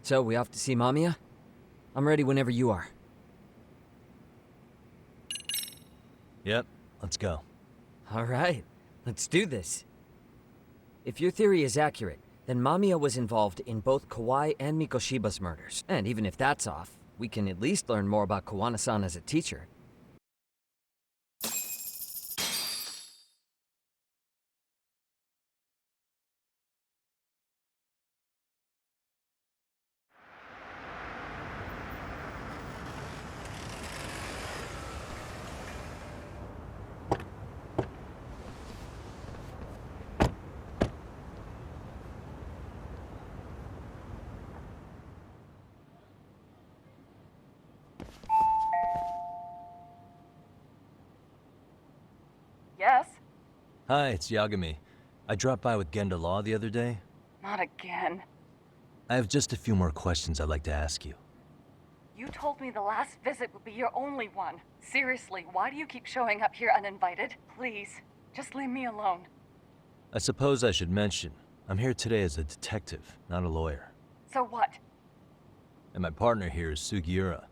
So, we off to see Mamiya? I'm ready whenever you are. Yep, let's go. Alright, let's do this. If your theory is accurate, then Mamiya was involved in both Kawai and Mikoshiba's murders. And even if that's off, we can at least learn more about Kawana-san as a teacher. Yes? Hi, it's Yagami. I dropped by with Genda Law the other day. Not again. I have just a few more questions I'd like to ask you. You told me the last visit would be your only one. Seriously, why do you keep showing up here uninvited? Please, just leave me alone. I suppose I should mention, I'm here today as a detective, not a lawyer. So what? And my partner here is Sugiura.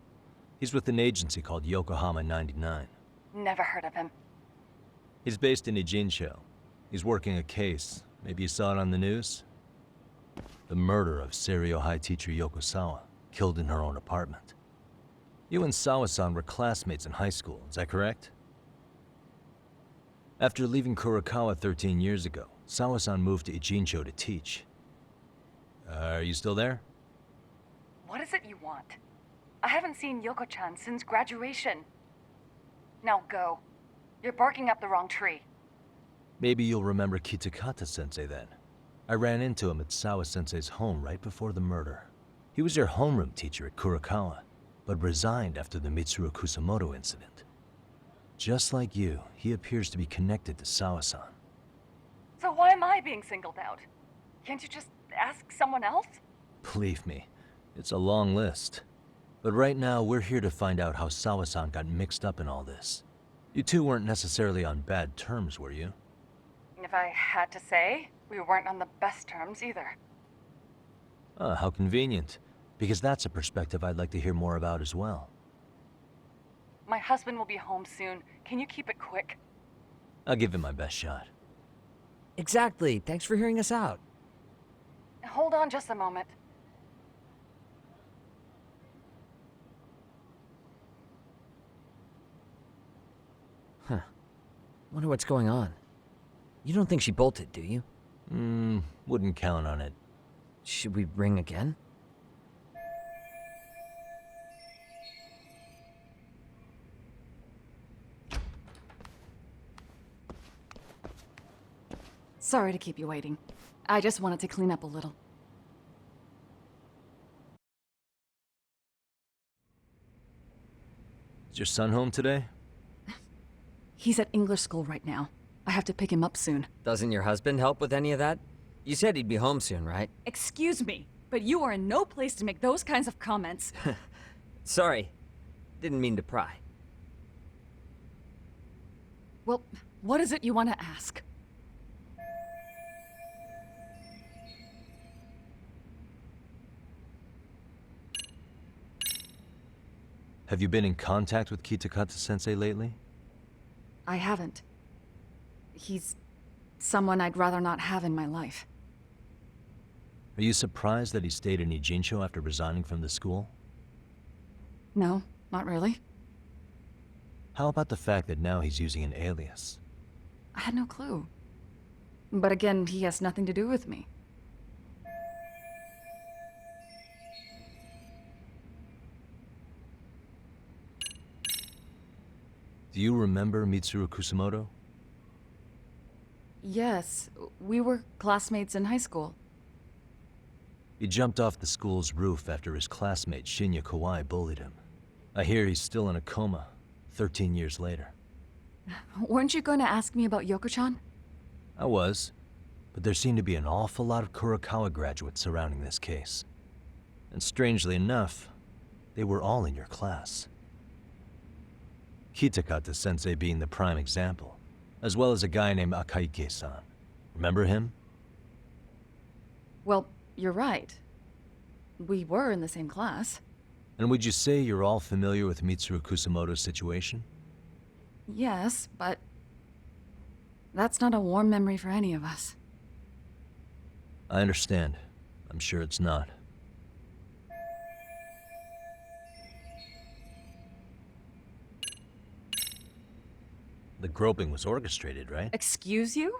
He's with an agency called Yokohama 99. Never heard of him. He's based in Ijincho. He's working a case. Maybe you saw it on the news? The murder of Seiryo High teacher Yoko Sawa, killed in her own apartment. You and Sawa-san were classmates in high school, is that correct? After leaving Kurokawa 13 years ago, Sawa-san moved to Ijincho to teach. Are you still there? What is it you want? I haven't seen Yoko-chan since graduation. Now go. You're barking up the wrong tree. Maybe you'll remember Kitakata-sensei then. I ran into him at Sawa-sensei's home right before the murder. He was your homeroom teacher at Kurokawa, but resigned after the Mitsuru Kusamoto incident. Just like you, he appears to be connected to Sawa-san. So why am I being singled out? Can't you just ask someone else? Believe me, it's a long list. But right now, we're here to find out how Sawa-san got mixed up in all this. You two weren't necessarily on bad terms, were you? If I had to say, we weren't on the best terms either. Ah, how convenient. Because that's a perspective I'd like to hear more about as well. My husband will be home soon. Can you keep it quick? I'll give it my best shot. Exactly, thanks for hearing us out. Hold on just a moment. Huh. Wonder what's going on. You don't think she bolted, do you? Wouldn't count on it. Should we ring again? Sorry to keep you waiting. I just wanted to clean up a little. Is your son home today? He's at English school right now. I have to pick him up soon. Doesn't your husband help with any of that? You said he'd be home soon, right? Excuse me, but you are in no place to make those kinds of comments. Sorry. Didn't mean to pry. Well, what is it you want to ask? Have you been in contact with Kitakata-sensei lately? I haven't. He's someone I'd rather not have in my life. Are you surprised that he stayed in Ijincho after resigning from the school? No, not really. How about the fact that now he's using an alias? I had no clue. But again, he has nothing to do with me. Do you remember Mitsuru Kusamoto? Yes, we were classmates in high school. He jumped off the school's roof after his classmate Shinya Kawai bullied him. I hear he's still in a coma, 13 years later. Weren't you going to ask me about Yoko-chan? I was, but there seemed to be an awful lot of Kurokawa graduates surrounding this case. And strangely enough, they were all in your class. Kitakata-sensei being the prime example, as well as a guy named Akaike-san. Remember him? Well, you're right. we were in the same class. And would you say you're all familiar with Mitsuru Kusamoto's situation? Yes, but that's not a warm memory for any of us. I understand. I'm sure it's not. The groping was orchestrated, right? Excuse you?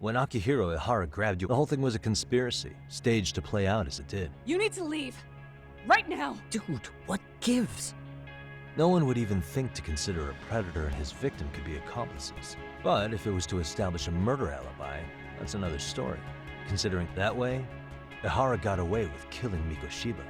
When Akihiro Ihara grabbed you, the whole thing was a conspiracy, staged to play out as it did. You need to leave. Right now! Dude, what gives? No one would even think to consider a predator and his victim could be accomplices. But if it was to establish a murder alibi, that's another story. Considering that way, Ihara got away with killing Mikoshiba,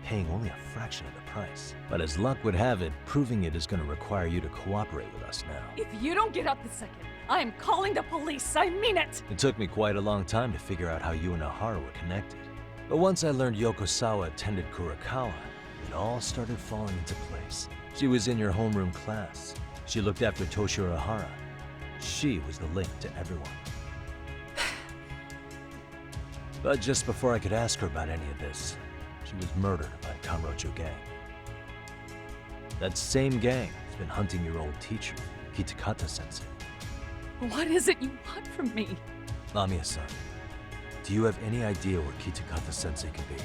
paying only a fraction of the price. But as luck would have it, proving it is going to require you to cooperate with us now. If you don't get out this second, I am calling the police. I mean it! It took me quite a long time to figure out how you and Ihara were connected. But once I learned Yokosawa attended Kurokawa, it all started falling into place. She was in your homeroom class. She looked after Toshiro Ihara. She was the link to everyone. But just before I could ask her about any of this, she was murdered by Kanrocho gang. That same gang has been hunting your old teacher, Kitakata-sensei. What is it you want from me? Mamiya-san, do you have any idea where Kitakata-sensei could be?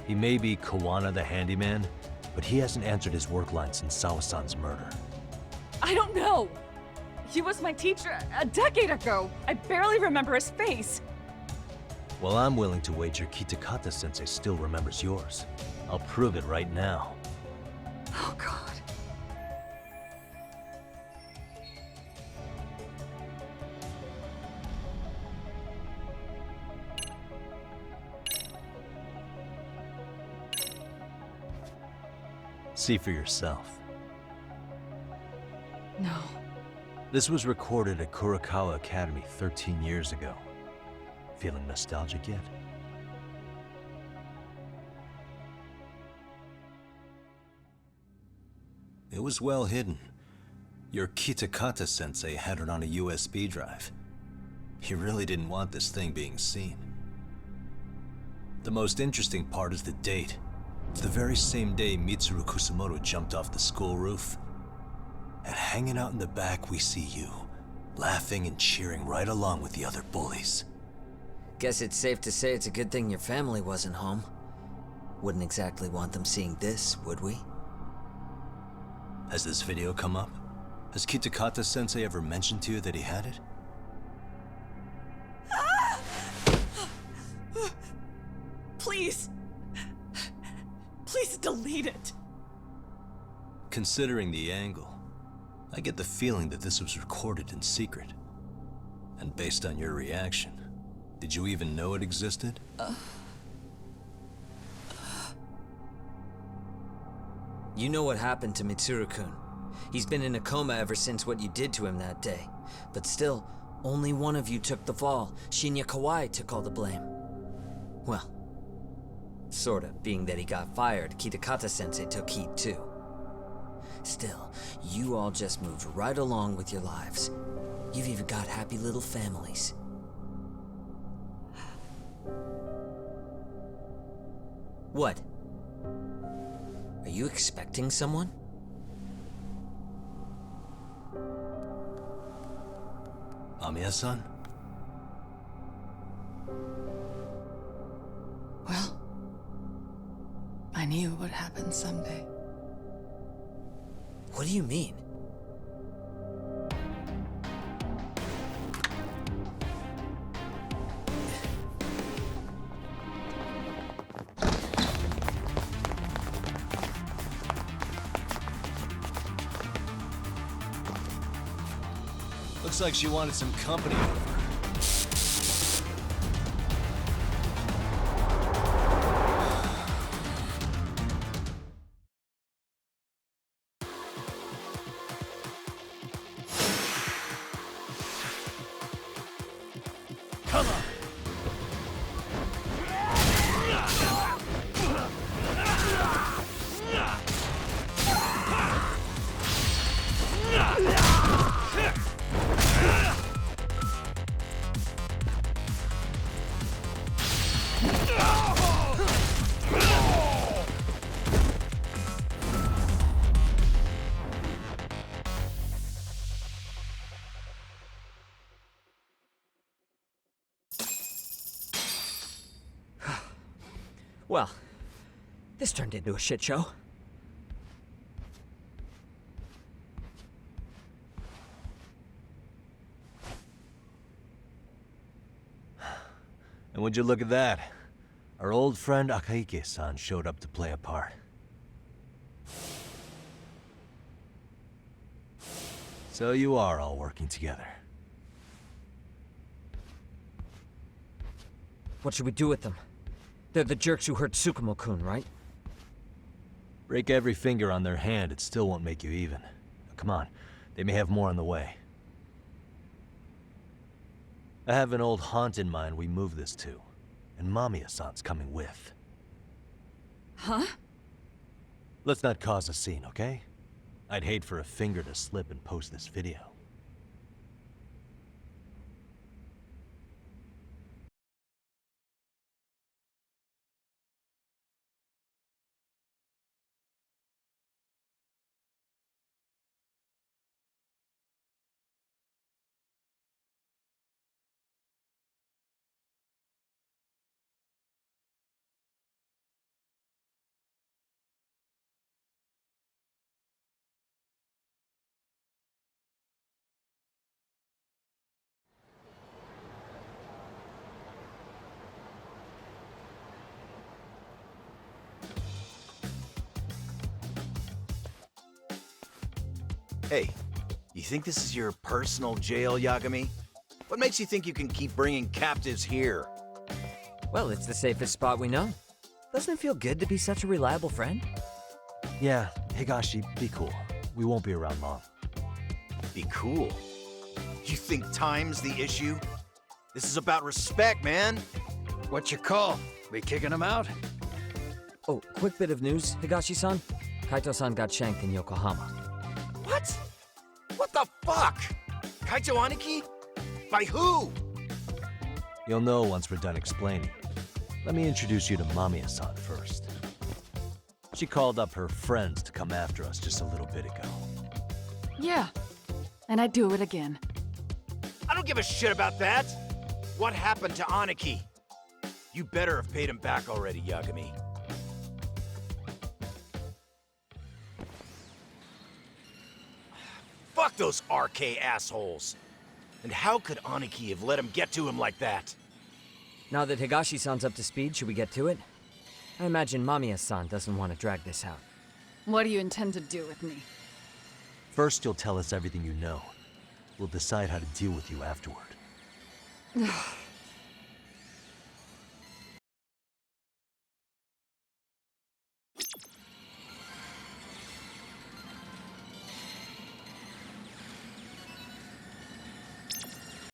He may be Kawana the handyman, but he hasn't answered his work line since Sawa-san's murder. I don't know. He was my teacher a decade ago. I barely remember his face. Well, I'm willing to wager Kitakata-sensei still remembers yours. I'll prove it right now. Oh, God. See for yourself. No. This was recorded at Kurokawa Academy 13 years ago. Feeling nostalgic yet? It was well hidden. Your Kitakata-sensei had it on a USB drive. He really didn't want this thing being seen. The most interesting part is the date. It's the very same day Mitsuru Kusamoto jumped off the school roof. And hanging out in the back, we see you, laughing and cheering right along with the other bullies. Guess it's safe to say it's a good thing your family wasn't home. Wouldn't exactly want them seeing this, would we? Has this video come up? Has Kitakata-sensei ever mentioned to you that he had it? Please. Please delete it. Considering the angle, I get the feeling that this was recorded in secret. And based on your reaction, did you even know it existed? You know what happened to Mitsuru-kun. He's been in a coma ever since what you did to him that day. But still, only one of you took the fall. Shinya Kawai took all the blame. Well, sorta, being that he got fired, Kitakata-sensei took heat too. Still, you all just moved right along with your lives. You've even got happy little families. What? Are you expecting someone? Mamiya-san? Well, I knew it would happen someday. What do you mean? Looks like she wanted some company over. Come on! Well, this turned into a shit show. And would you look at that? Our old friend Akaike-san showed up to play a part. So you are all working together. What should we do with them? They're the jerks who hurt Tsukumo-kun, right? Break every finger on their hand, it still won't make you even. Come on, they may have more on the way. I have an old haunt in mind we move this to, and Mamiya-san's coming with. Huh? Let's not cause a scene, okay? I'd hate for a finger to slip and post this video. Hey, you think this is your personal jail, Yagami? What makes you think you can keep bringing captives here? Well, it's the safest spot we know. Doesn't it feel good to be such a reliable friend? Yeah, Higashi, be cool. We won't be around long. Be cool. You think time's the issue? This is about respect, man. What you call? We kicking him out? Oh, quick bit of news, Higashi-san. Kaito-san got shanked in Yokohama. What? What the fuck? Kaito Aniki? By who? You'll know once we're done explaining. Let me introduce you to Mamiya-san first. She called up her friends to come after us just a little bit ago. Yeah. And I'd do it again. I don't give a shit about that. What happened to Aniki? You better have paid him back already, Yagami. Fuck those RK assholes. And how could Aniki have let him get to him like that? Now that Higashi-san's up to speed, should we get to it? I imagine Mamiya-san doesn't want to drag this out. What do you intend to do with me? First, you'll tell us everything you know. We'll decide how to deal with you afterward.